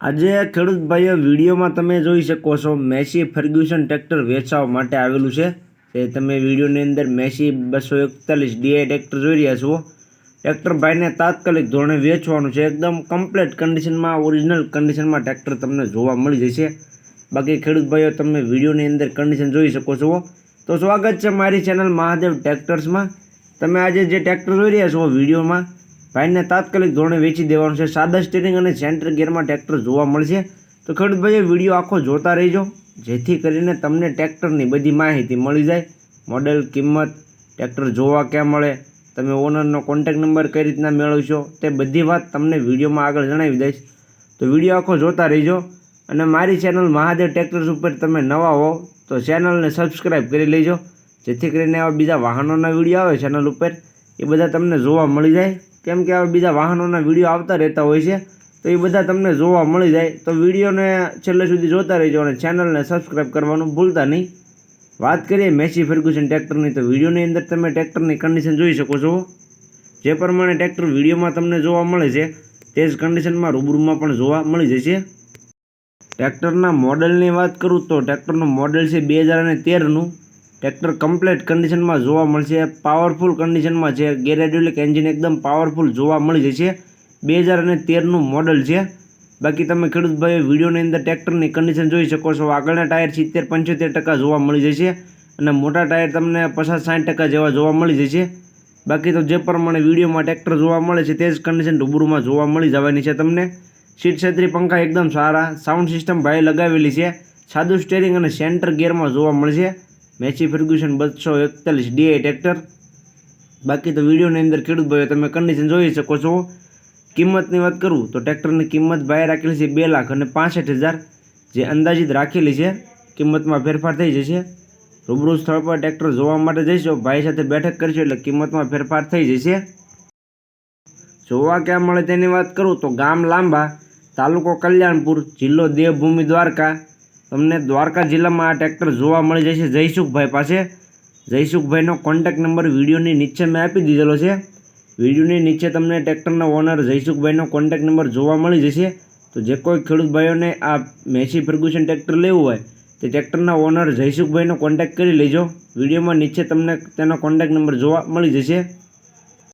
આજે ખેડૂત ભાઈઓ વિડીયોમાં તમે જોઈ શકો છો મેસી ફર્ગ્યુસન ટ્રેક્ટર વેચવા માટે આવેલું છે. તે તમે વિડીયોની અંદર મેસી 241 ડીઆઈ ટ્રેક્ટર જોઈ રહ્યા છો. ટ્રેક્ટર ભાઈને તાત્કાલિક ધોરણે વેચવાનું છે. એકદમ કમ્પ્લીટ કન્ડિશનમાં, ઓરિજિનલ કન્ડિશનમાં ટ્રેક્ટર તમને જોવા મળી જશે. બાકી ખેડૂત ભાઈઓ તમે વિડીયોની અંદર કન્ડિશન જોઈ શકો છો. તો સ્વાગત છે મારી ચેનલ મહાદેવ ટ્રેક્ટર્સમાં. તમે આજે જે ટ્રેક્ટર જોઈ રહ્યા છો વિડીયોમાં, ભાઈને તાત્કાલિક ધોરણે વેચી દેવાનું છે. સાદા સ્ટીરિંગ અને સેન્ટર ગિયરમાં ટ્રેક્ટર જોવા મળશે. તો ખેડૂત ભાઈઓ વિડીયો આખો જોતા રહીજો, જેથી કરીને તમને ટ્રેક્ટરની બધી માહિતી મળી જાય. મોડેલ, કિંમત, ટ્રેક્ટર જોવા ક્યાં મળે, તમે ઓનરનો કોન્ટેક નંબર કઈ રીતના મેળવશો, તે બધી વાત તમને વિડીયોમાં આગળ જણાવી દઈશ. તો વિડીયો આખો જોતા રહીજો. અને મારી ચેનલ મહાદેવ ટ્રેક્ટર્સ ઉપર તમે નવા હો તો ચેનલને સબસ્ક્રાઈબ કરી લેજો, જેથી કરીને આવા બીજા વાહનોના વિડીયો આવે ચેનલ ઉપર એ બધા તમને જોવા મળી જાય. કેમ કે આવા બીજા વાહનોના વિડીયો આવતા રહેતા હોય છે, તો એ બધા તમને જોવા મળી જાય. તો વિડીયોને છેલ્લે સુધી જોતા રહેજો અને ચેનલને સબસ્ક્રાઈબ કરવાનું ભૂલતા નહીં. વાત કરીએ મેસી ફર્ગ્યુસન ટ્રેક્ટરની, તો વિડીયોની અંદર તમે ટ્રેક્ટરની કન્ડિશન જોઈ શકો છો. જે પ્રમાણે ટ્રેક્ટર વિડીયોમાં તમને જોવા મળે છે તે જ કન્ડિશનમાં રૂબરૂમાં પણ જોવા મળી જશે. ટ્રેક્ટરના મોડલની વાત કરું તો ટ્રેક્ટરનું મોડલ છે 2013નું. ટ્રેક્ટર કમ્પ્લીટ કન્ડિશનમાં જોવા મળશે. પાવરફુલ કન્ડિશનમાં છે. ગેર હાઇડ્રોલિક એન્જિન એકદમ પાવરફુલ જોવા મળી જશે. 2013નું મોડલ છે. બાકી તમે ખેડૂત ભાઈઓ વિડીયોની અંદર ટ્રેક્ટરની કન્ડિશન જોઈ શકો છો. આગળના ટાયર 70-75% જોવા મળી જશે અને મોટા ટાયર તમને 50-60% જેવા જોવા મળી જશે. બાકી તો જે પ્રમાણે વિડીયોમાં ટ્રેક્ટર જોવા મળે છે તે જ કન્ડિશન રૂબરૂમાં જોવા મળી જવાની છે તમને. સીટ છત્રી પંખા એકદમ સારા. સાઉન્ડ સિસ્ટમ ભાઈ લગાવેલી છે. સાદું સ્ટેરિંગ અને સેન્ટર ગિયરમાં જોવા મળશે. Massey Ferguson 241 DI tractor. બાકી તો વિડીયોની અંદર ખેડૂત ભાઈઓ તમે કન્ડિશન જોઈ શકો છો. કિંમતની વાત કરું તો ટ્રેક્ટરની કિંમત ભાઈ રાખેલી છે 2,65,000, જે અંદાજિત રાખેલી છે. કિંમતમાં ફેરફાર થઈ જશે. રૂબરૂ સ્થળ પર ટ્રેક્ટર જોવા માટે જઈશો, ભાઈ સાથે બેઠક કરશો એટલે કિંમતમાં ફેરફાર થઈ જશે. જોવા ક્યાં મળે તેની વાત કરું તો ગામ લાંબા, તાલુકો કલ્યાણપુર, જિલ્લો દેવભૂમિ દ્વારકા. તમને દ્વારકા જિલ્લામાં આ ટ્રેક્ટર જોવા મળી જશે જયસુખભાઈ પાસે. જયસુખભાઈનો કોન્ટેક નંબર વિડીયોની નીચે મેં આપી દીધેલો છે. વિડીયોની નીચે તમને ટ્રેક્ટરના ઓનર જયસુખભાઈનો કોન્ટેક નંબર જોવા મળી જશે. તો જે કોઈ ખેડૂત ભાઈઓને આ મેસી ફર્ગ્યુસન ટ્રેક્ટર લેવું હોય તે ટ્રેક્ટરના ઓનર જયસુખભાઈનો કોન્ટેક કરી લેજો. વિડીયોમાં નીચે તમને તેનો કોન્ટેક નંબર જોવા મળી જશે.